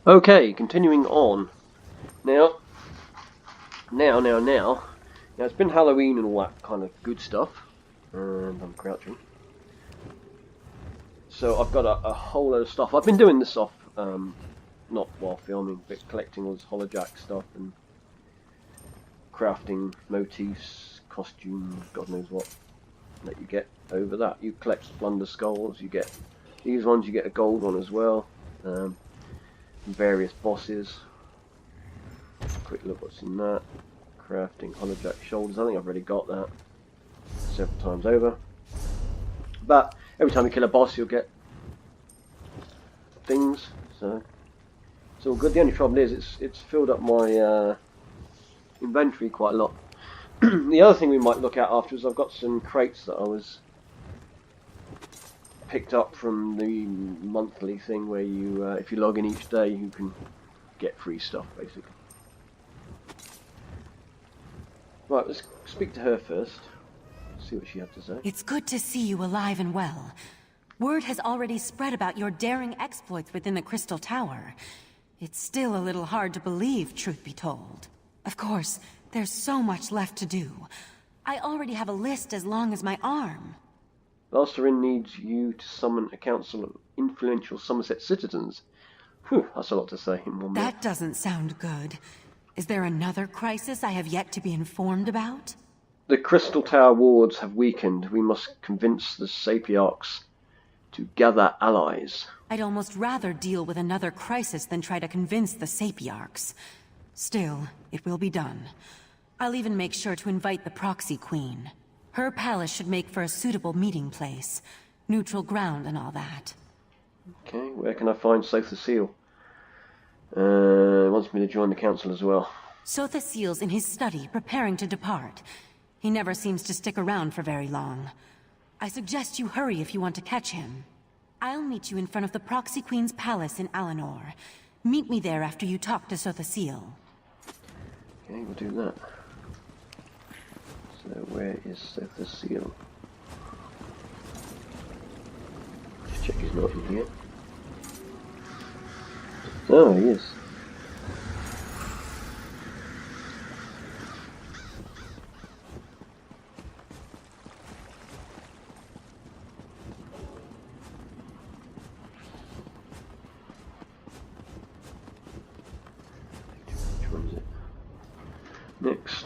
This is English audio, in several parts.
Okay, continuing on. Now, it's been Halloween and all that kind of good stuff. And I'm crouching. So I've got a whole load of stuff. I've been doing this off, not while filming, but collecting all this holojack stuff and crafting motifs, costumes, God knows what, that you get over that. You collect Elder Skulls, you get these ones, you get a gold one as well. Various bosses. Quick look what's in that. Crafting holojack shoulders. I think I've already got that several times over. But every time you kill a boss, you'll get things. So it's all good. The only trouble is it's filled up my inventory quite a lot. The other thing we might look at afterwards, I've got some crates that I was picked up from the monthly thing where you, if you log in each day, you can get free stuff, basically. Right, let's speak to her first. See what she has to say. It's good to see you alive and well. Word has already spread about your daring exploits within the Crystal Tower. It's still a little hard to believe, truth be told. Of course, there's so much left to do. I already have a list as long as my arm. Valsarin needs you to summon a council of influential Summerset citizens. Whew, that's a lot to say in 1 minute. That doesn't sound good. Is there another crisis I have yet to be informed about? The Crystal Tower wards have weakened. We must convince the Sapiarchs to gather allies. I'd almost rather deal with another crisis than try to convince the Sapiarchs. Still, it will be done. I'll even make sure to invite the Proxy Queen. Her palace should make for a suitable meeting place. Neutral ground and all that. Okay, where can I find Sotha Seal? Wants me to join the council as well. Sotha Seal's in his study, preparing to depart. He never seems to stick around for very long. I suggest you hurry if you want to catch him. I'll meet you in front of the Proxy Queen's palace in Alinor. Meet me there after you talk to Sotha Seal. Okay, we'll do that. So where is Sotha Seal? Just check he's not in here. Oh, he is. Which one is it? Next.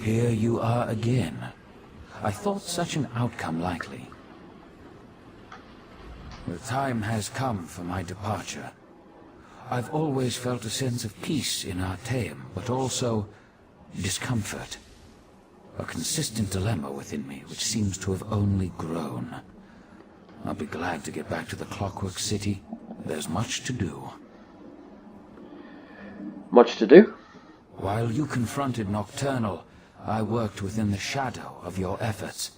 Here you are again. I thought such an outcome likely. The time has come for my departure. I've always felt a sense of peace in Artaeum, but also discomfort. A consistent dilemma within me, which seems to have only grown. I'll be glad to get back to the Clockwork City. There's much to do. Much to do? While you confronted Nocturnal, I worked within the shadow of your efforts.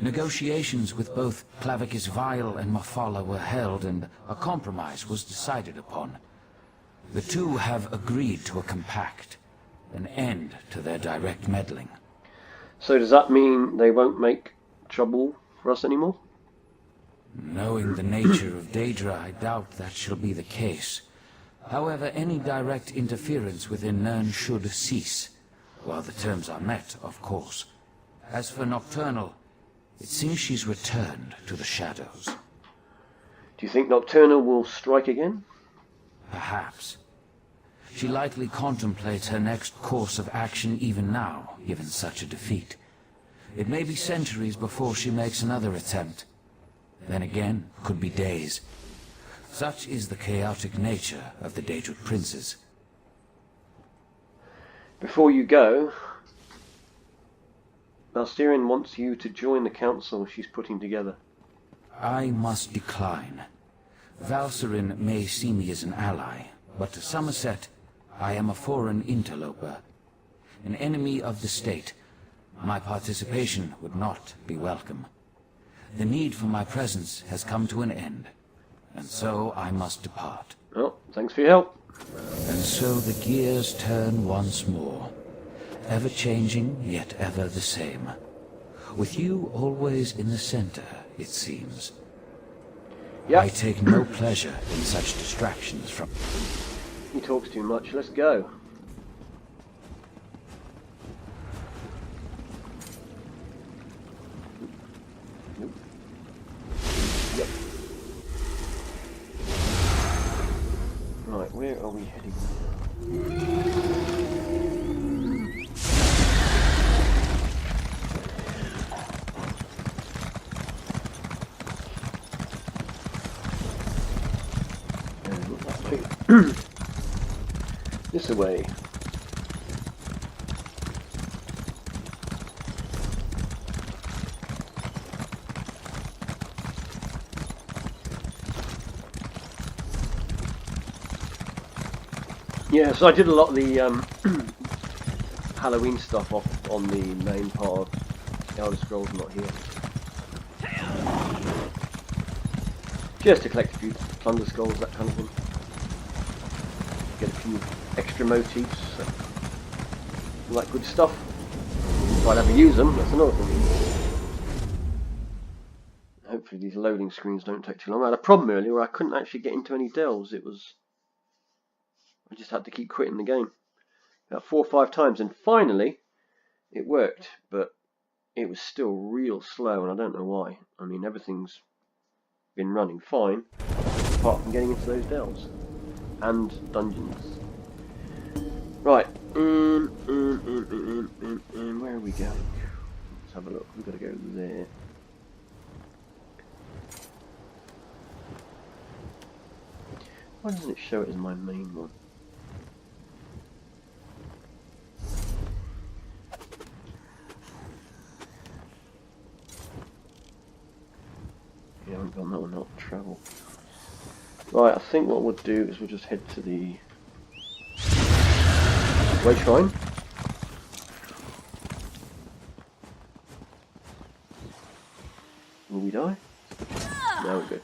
Negotiations with both Clavicus Vile and Mafala were held, and a compromise was decided upon. The two have agreed to a compact, an end to their direct meddling. So does that mean they won't make trouble for us anymore? Knowing the nature of Daedra, I doubt that shall be the case. However, any direct interference within Nirn should cease. While the terms are met, of course. As for Nocturnal, it seems she's returned to the shadows. Do you think Nocturnal will strike again? Perhaps. She likely contemplates her next course of action even now, given such a defeat. It may be centuries before she makes another attempt. Then again, could be days. Such is the chaotic nature of the Daedric princes. Before you go, Valsterion wants you to join the council she's putting together. I must decline. Valsarin may see me as an ally, but to Summerset, I am a foreign interloper. An enemy of the state. My participation would not be welcome. The need for my presence has come to an end, and so I must depart. Well, thanks for your help. And so the gears turn once more. ever changing, yet ever the same. With you always in the center, it seems. Yep. I take no pleasure in such distractions from... He talks too much. Let's go. Nope. Yep. Right, where are we heading? This away. Yeah, so I did a lot of the Halloween stuff off on the main part of Elder Scrolls Not Here. Just to collect a few plunder skulls, that kind of thing. Get a few extra motifs, all that good stuff. If I'd ever use them, that's another thing. Hopefully these loading screens don't take too long. I had a problem earlier where I couldn't actually get into any delves. I just had to keep quitting the game about 4 or 5 times, and finally it worked, but it was still real slow, and I don't know why. I mean, everything's been running fine apart from getting into those delves and dungeons. Right, where are we going? Let's have a look. We've got to go there. Why doesn't it show it as my main one? Yeah, I haven't got that one, not travel. Right, I think what we'll do is we'll just head to the Way Shrine. Will we die? No, we're good.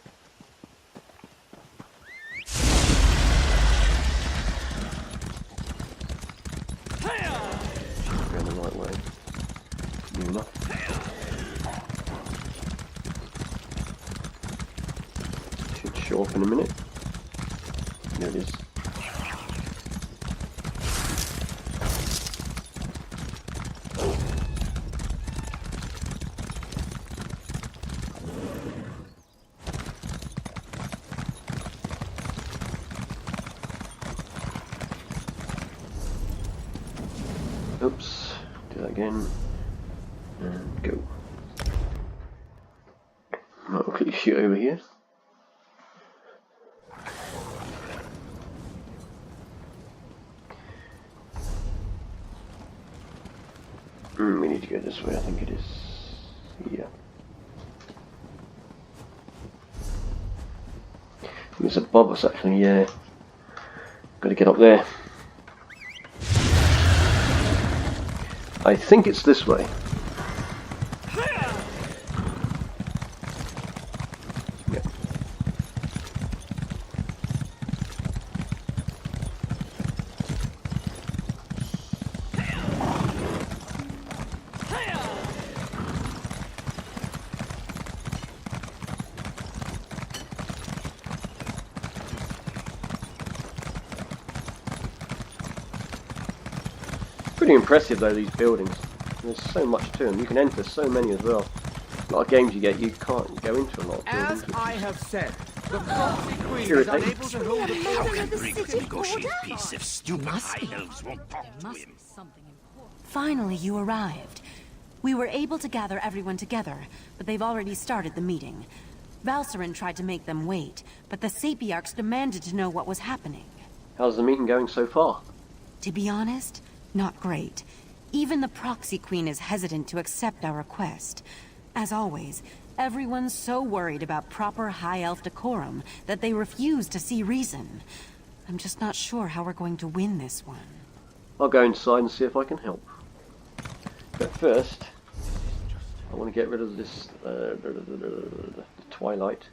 Going the right way. New enough. Should show up in a minute. There it is. Oops, do that again, and go. Right, we'll quickly shoot over here. We need to go this way, I think it is. Yeah. It's above us actually, yeah. Gotta get up there. I think it's this way. Yep. Pretty impressive though, these buildings. There's so much to them. You can enter so many as well. A lot of games you get, you can't go into a lot of buildings. As I have said, the proxy queen is unable to hold a How can Briggs negotiate peace if stupid high elves won't talk to him? Finally, you arrived. We were able to gather everyone together, but they've already started the meeting. Valcerin tried to make them wait, but the Sapiarchs demanded to know what was happening. How's the meeting going so far? To be honest, not great. Even the Proxy Queen is hesitant to accept our request. As always, everyone's so worried about proper High Elf decorum that they refuse to see reason. I'm just not sure how we're going to win this one. I'll go inside and see if I can help. But first, I want to get rid of this the twilight.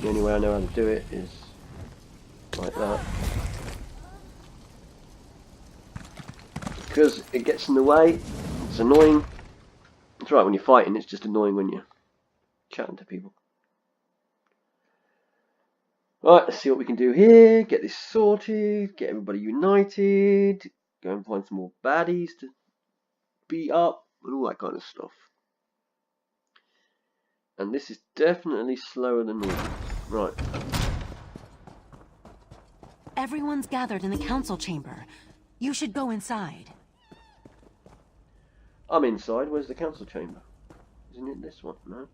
The only way I know how to do it is like that. because it gets in the way. It's annoying. It's right when you're fighting, it's just annoying when you're chatting to people. Right, let's see what we can do here. Get this sorted, get everybody united, go and find some more baddies to beat up, and all that kind of stuff. And this is definitely slower than normal. Right. Everyone's gathered in the council chamber. You should go inside. I'm inside. Where's the council chamber? Isn't it this one? No.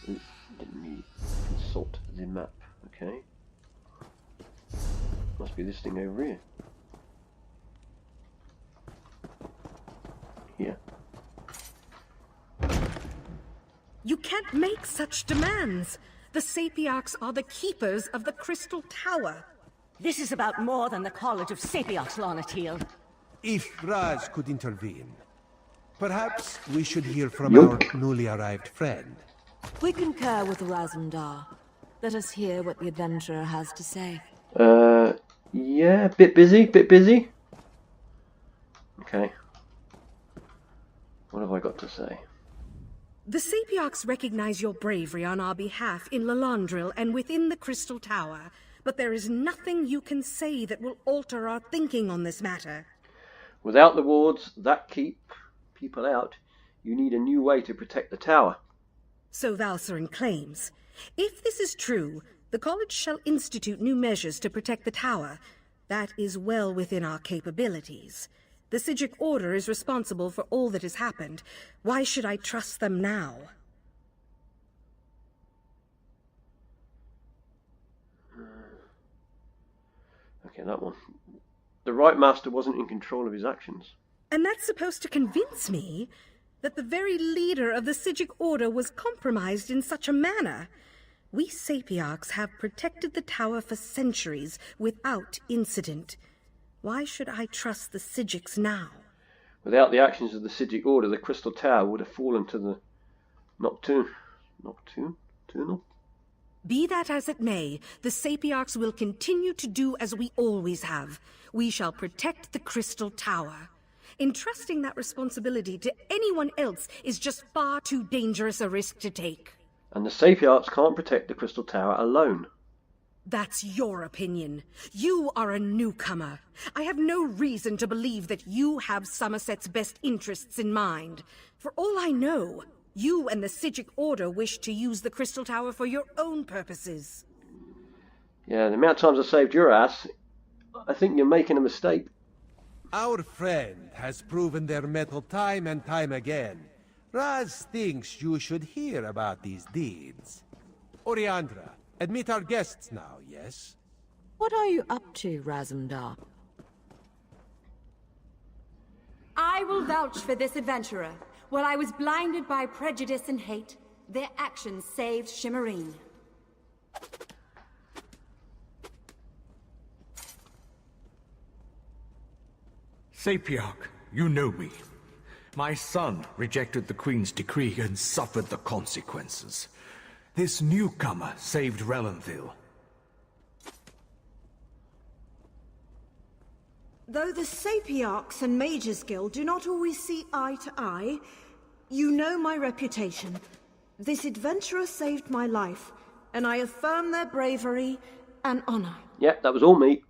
Didn't need consult the map. Okay. Must be this thing over here. Here. You can't make such demands. The Sapiarchs are the keepers of the Crystal Tower. This is about more than the College of Sapiarchs, Lonatil. If Raz could intervene, perhaps we should hear from Yup. our newly arrived friend. We concur with Razumdar. Let us hear what the adventurer has to say. Yeah, bit busy. Okay. What have I got to say? The Sapiarchs recognize your bravery on our behalf in Lalandril and within the Crystal Tower, but there is nothing you can say that will alter our thinking on this matter. Without the wards that keep people out, you need a new way to protect the tower. So Valcerin claims. If this is true, the college shall institute new measures to protect the tower. That is well within our capabilities. The Sijic Order is responsible for all that has happened. Why should I trust them now? Okay, that one. The Right Master wasn't in control of his actions. And that's supposed to convince me that the very leader of the Sijic Order was compromised in such a manner. We Sapiarchs have protected the tower for centuries without incident. Why should I trust the Sijics now? Without the actions of the Sijic Order, the Crystal Tower would have fallen to the Nocturnal? Be that as it may, the Sapiarchs will continue to do as we always have. We shall protect the Crystal Tower. Entrusting that responsibility to anyone else is just far too dangerous a risk to take. And the Sapiarchs can't protect the Crystal Tower alone. That's your opinion. You are a newcomer. I have no reason to believe that you have Somerset's best interests in mind. For all I know, you and the Sijic Order wish to use the Crystal Tower for your own purposes. Yeah, the amount of times I saved your ass, I think you're making a mistake. Our friend has proven their mettle time and time again. Raz thinks you should hear about these deeds. Oriandra, admit our guests now, yes? What are you up to, Razumdar? I will vouch for this adventurer. While I was blinded by prejudice and hate, their actions saved Shimmerine. Sapiarch, you know me. My son rejected the Queen's decree and suffered the consequences. This newcomer saved Relenville. Though the Sapiarchs and Mages Guild do not always see eye to eye, you know my reputation. This adventurer saved my life, and I affirm their bravery and honor. Yep, that was all me.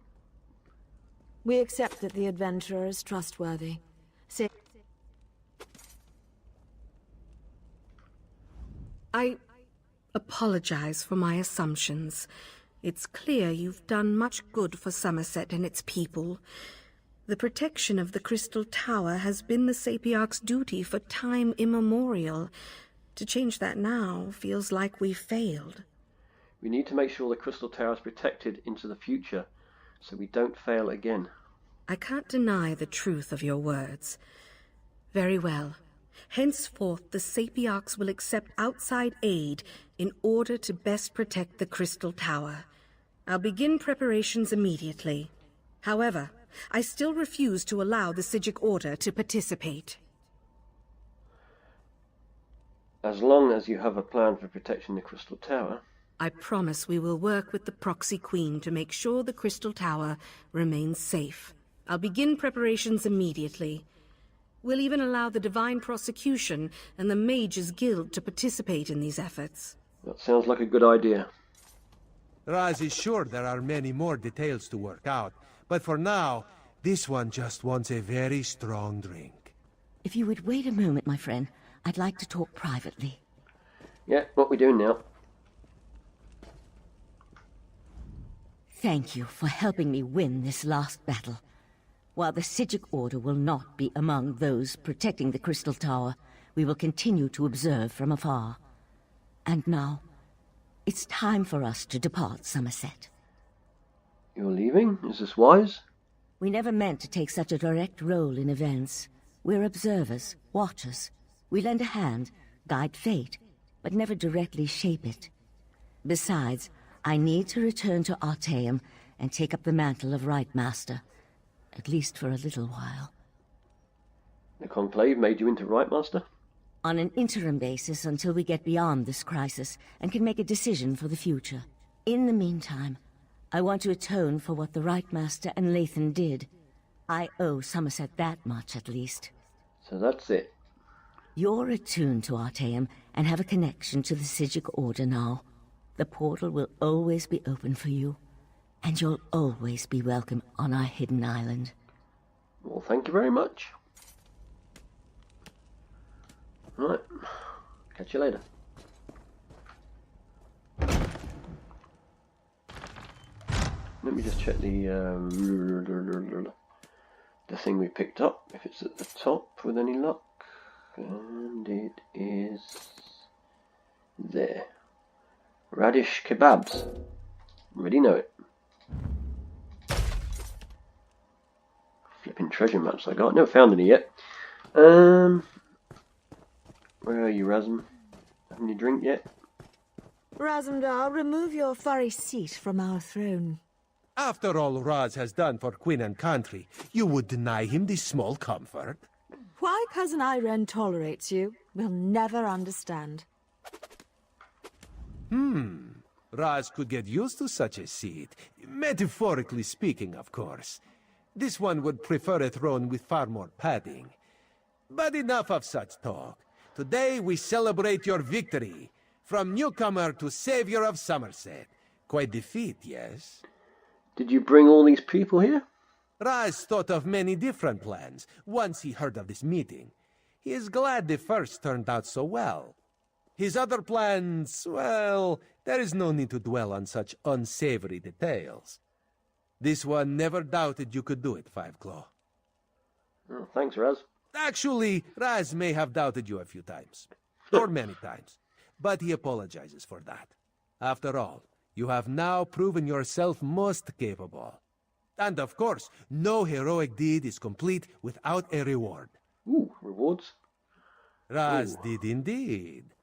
We accept that the adventurer is trustworthy. I apologize for my assumptions. It's clear you've done much good for Somerset and its people. The protection of the Crystal Tower has been the Sapiarch's duty for time immemorial. To change that now feels like we've failed. We need to make sure the Crystal Tower is protected into the future, so we don't fail again. I can't deny the truth of your words. Very well. Henceforth, the Sapiarchs will accept outside aid in order to best protect the Crystal Tower. I'll begin preparations immediately. However, I still refuse to allow the Sijic Order to participate. As long as you have a plan for protecting the Crystal Tower, I promise we will work with the Proxy Queen to make sure the Crystal Tower remains safe. I'll begin preparations immediately. We'll even allow the Divine Prosecution and the Mages Guild to participate in these efforts. That sounds like a good idea. Raz is sure there are many more details to work out, but for now, this one just wants a very strong drink. If you would wait a moment, my friend, I'd like to talk privately. Yeah, what we doing now? Thank you for helping me win this last battle. While the Psijic Order will not be among those protecting the Crystal Tower, we will continue to observe from afar. And now, it's time for us to depart Summerset. You're leaving? Is this wise? We never meant to take such a direct role in events. We're observers, watchers. We lend a hand, guide fate, but never directly shape it. Besides, I need to return to Artaeum and take up the mantle of Rite Master, at least for a little while. The Conclave made you into Rite Master? On an interim basis until we get beyond this crisis and can make a decision for the future. In the meantime, I want to atone for what the Rite Master and Lathan did. I owe Summerset that much, at least. So that's it. You're attuned to Artaeum and have a connection to the Psijic Order now. The portal will always be open for you, and you'll always be welcome on our hidden island. Well, thank you very much. Right. Catch you later. Let me just check the thing we picked up, if it's at the top with any luck. And it is there. Radish kebabs. Already know it. Flipping treasure maps I got. Never found any yet. Where are you, Razum? Having your drink yet? Razumdar, remove your furry seat from our throne. After all Raz has done for Queen and country, you would deny him this small comfort? Why Cousin Irene tolerates you, we'll never understand. Raz could get used to such a seat. Metaphorically speaking, of course. This one would prefer a throne with far more padding. But enough of such talk. Today we celebrate your victory. From newcomer to savior of Summerset. Quite the feat, yes? Did you bring all these people here? Raz thought of many different plans once he heard of this meeting. He is glad the first turned out so well. His other plans, well, there is no need to dwell on such unsavory details. This one never doubted you could do it, Five Claw. Oh, thanks, Raz. Actually, Raz may have doubted you a few times. Or many times. But he apologizes for that. After all, you have now proven yourself most capable. And of course, no heroic deed is complete without a reward. Ooh, rewards? Raz did indeed.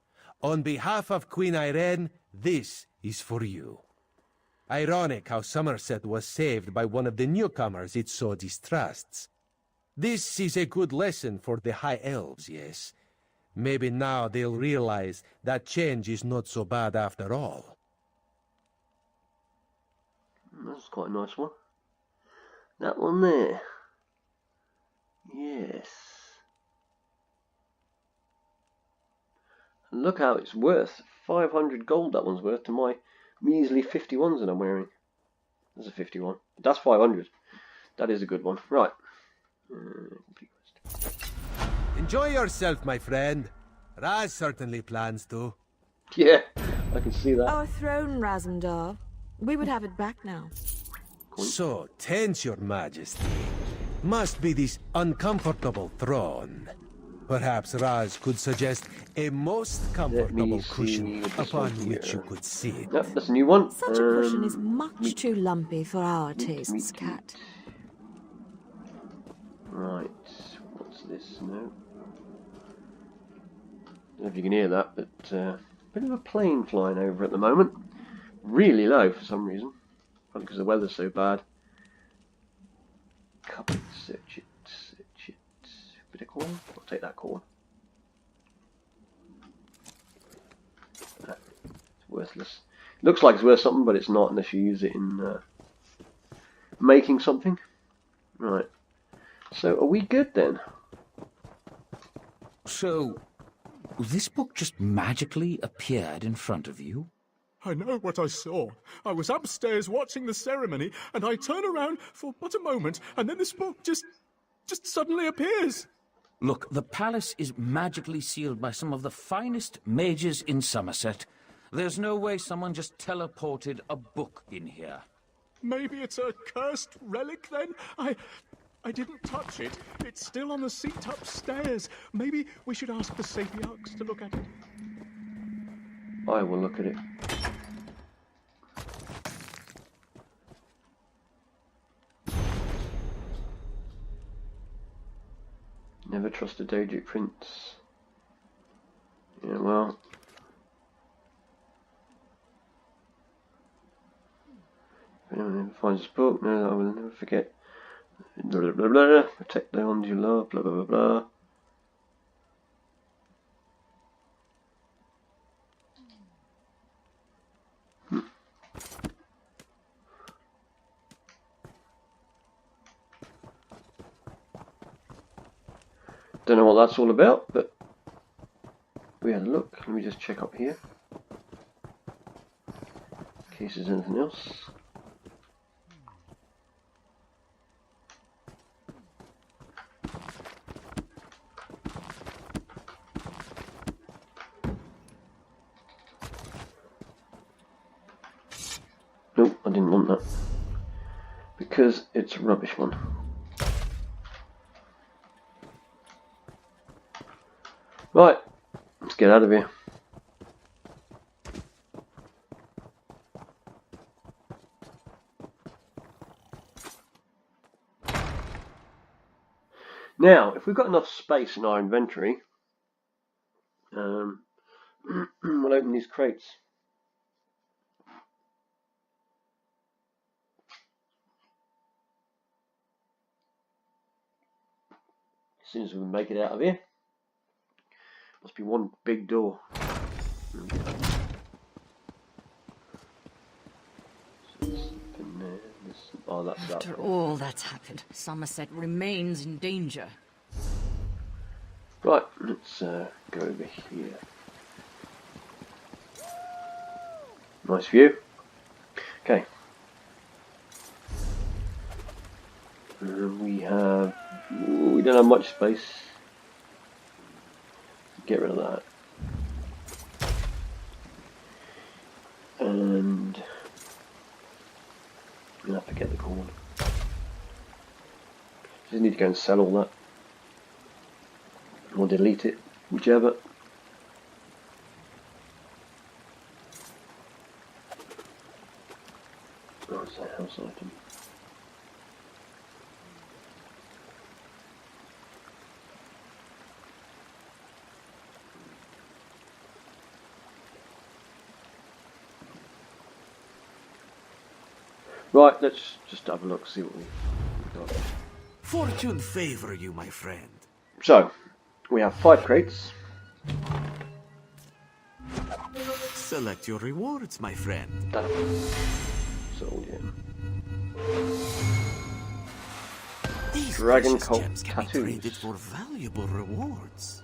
On behalf of Queen Irene, this is for you. Ironic how Summerset was saved by one of the newcomers it so distrusts. This is a good lesson for the High Elves, yes. Maybe now they'll realize that change is not so bad after all. That's quite a nice one. That one there. Yes. And look how it's worth. 500 gold that one's worth to my measly 51s that I'm wearing. That's a 51. That's 500. That is a good one. Right. Complete quest. Enjoy yourself, my friend. Raz certainly plans to. Yeah, I can see that. Our throne, Razumdar. We would have it back now. So tense, your majesty. Must be this uncomfortable throne. Perhaps Raz could suggest a most comfortable cushion upon which you could sit. Yep, that's a new one. Such a cushion is much too lumpy for our tastes, Cat. Right, what's this? No. I don't know if you can hear that, but bit of a plane flying over at the moment. Really low for some reason. Probably because the weather's so bad. Search it. Bit of corn. I'll take that corn. It's worthless. Looks like it's worth something, but it's not unless you use it in making something. Right. So are we good then? So, this book just magically appeared in front of you? I know what I saw. I was upstairs watching the ceremony, and I turn around for but a moment, and then this book just suddenly appears. Look, the palace is magically sealed by some of the finest mages in Somerset. There's no way someone just teleported a book in here. Maybe it's a cursed relic then? I didn't touch it. It's still on the seat upstairs. Maybe we should ask the Sapiarchs to look at it. I will look at it. Never trust a Daedric prince. Yeah, well. If anyone ever finds this book, no, I will never forget. Blah, blah, blah, blah. Protect the ones you love, blah, blah, blah, blah. Don't know what that's all about, but we had a look. Let me just check up here in case there's anything else. Nope, I didn't want that because it's a rubbish one. Right, let's get out of here. Now, if we've got enough space in our inventory, we'll open these crates. As soon as we make it out of here. Must be one big door. Oh, that's that. After all that's happened, Somerset remains in danger. Right, let's go over here. Nice view. Okay. We don't have much space. Get rid of that. And I'm gonna have to get the corn. Just need to go and sell all that. Or delete it, whichever. Oh, it's that house item. Right, let's just have a look, see what we've got. Fortune favor you, my friend. So, we have 5 crates. Select your rewards, my friend. Done. Sold him. These Dragon precious Cult gems can be tattoos. traded for valuable rewards.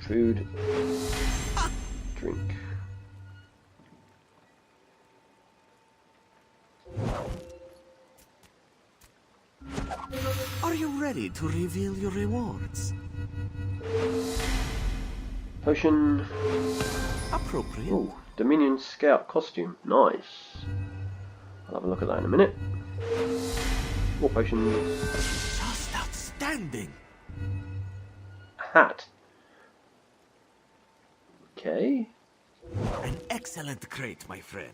Food. Drink. Are you ready to reveal your rewards? Potion. Appropriate. Ooh, Dominion Scout costume. Nice. I'll have a look at that in a minute. More potions. Just outstanding. Hat. Okay. An excellent crate, my friend.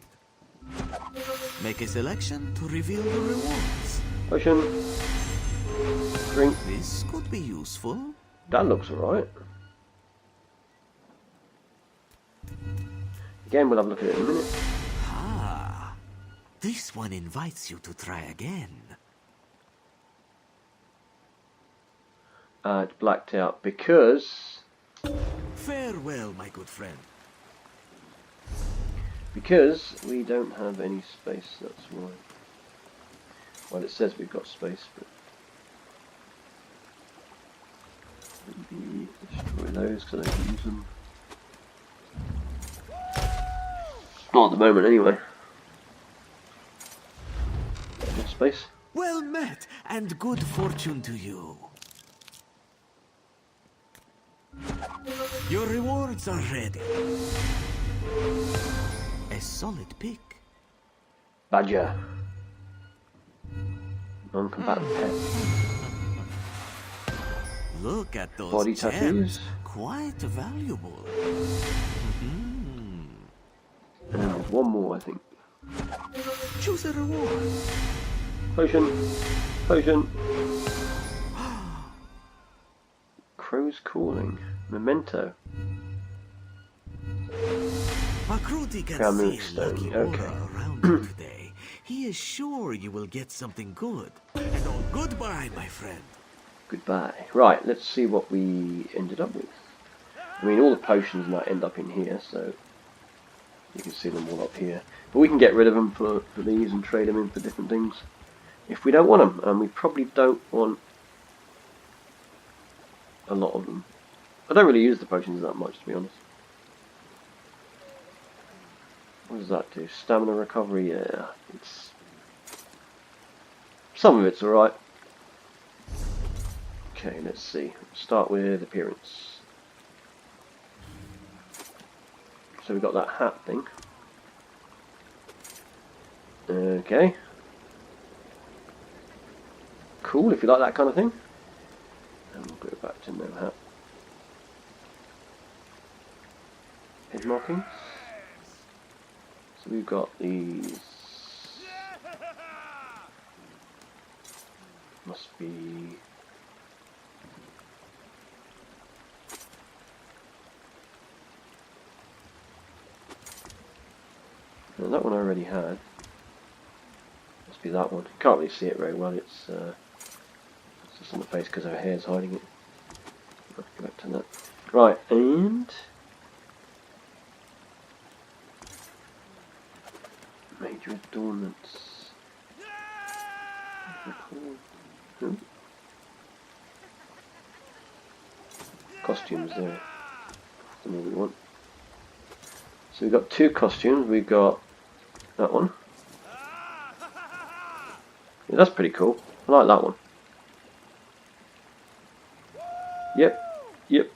Make a selection to reveal your rewards. Potion. Drink. This could be useful. That looks alright. Again, we'll have a look at it in a minute. Ah, this one invites you to try again. It's blacked out because... Farewell, my good friend. Because we don't have any space, that's why. Well, it says we've got space, but maybe destroy those because I don't use them. Not at the moment, anyway. More space. Well met, and good fortune to you. Your rewards are ready. A solid pick. Badger. Non-combatant pet. Look at those Body gems. tattoos. Quite valuable. And then there's one more, I think. Choose a reward. Potion. Potion. Crow's calling. Memento. Makruti can Kamuk see a lucky stone. aura Okay. around you today. He is sure you will get something good. And all goodbye, my friend. Goodbye. Right, let's see what we ended up with. I mean, all the potions now end up in here, so you can see them all up here. But we can get rid of them for these and trade them in for different things if we don't want them. And we probably don't want a lot of them. I don't really use the potions that much, to be honest. What does that do? Stamina recovery? Yeah, it's... some of it's alright. Okay, let's see. Start with appearance. So we've got that hat thing. Okay. Cool, if you like that kind of thing. And we'll go back to no hat. Head markings. So we've got these. Must be... no, that one I already had. Must be that one. Can't really see it very well. It's just on the face because her hair's hiding it. I'll go back to that. Right, and major adornments. Costumes there. The one we want. So we've got two costumes. We've got that one. Yeah, that's pretty cool. I like that one. Yep. Yep.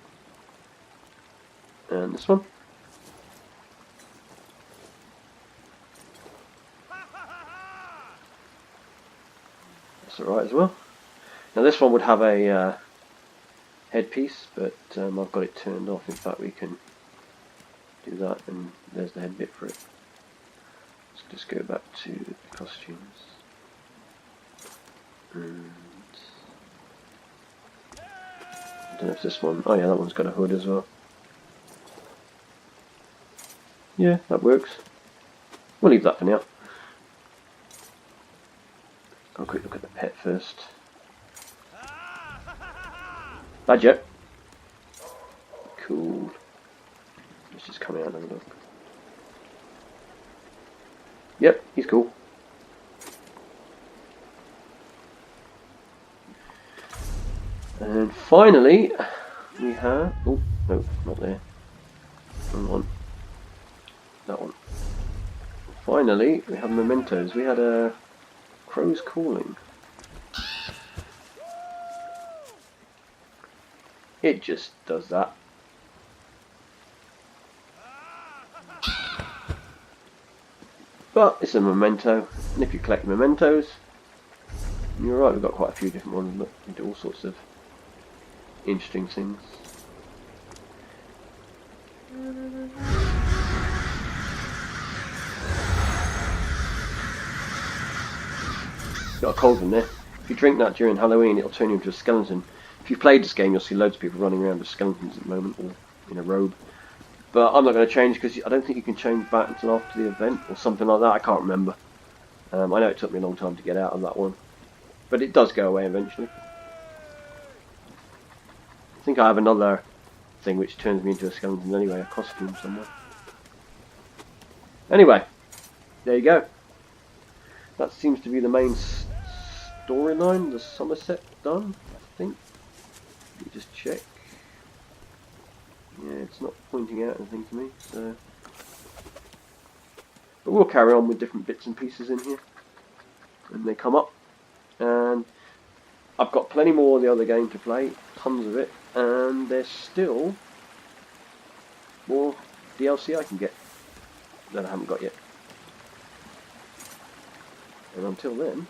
And this one. That's alright as well. Now this one would have a headpiece, but I've got it turned off. In fact, we can do that, and there's the head bit for it. Let's just go back to the costumes. And I don't know if this one... oh yeah, that one's got a hood as well. Yeah, that works. We'll leave that for now. Have a quick look at the pet first. Badger. Cool. Let's just come out and have a look. Yep, he's cool. And finally, we have... oh, no, not there. Wrong one. That one. Finally, we have mementos. We had a Crow's Calling. It just does that. But it's a memento, and if you collect mementos, you're right, we've got quite a few different ones, but we do all sorts of interesting things. Got a cauldron there. If you drink that during Halloween, it'll turn you into a skeleton. If you've played this game, you'll see loads of people running around as skeletons at the moment, or in a robe. But I'm not going to change because I don't think you can change back until after the event or something like that. I can't remember. I know it took me a long time to get out of that one, but it does go away eventually. I think I have another thing which turns me into a skeleton anyway, a costume somewhere. Anyway, there you go. That seems to be the main storyline. The Summerset done, I think. Let me just check. Yeah, it's not pointing out anything to me, so... But we'll carry on with different bits and pieces in here when they come up. And I've got plenty more of the other game to play, tons of it, and there's still more DLC I can get that I haven't got yet. And until then...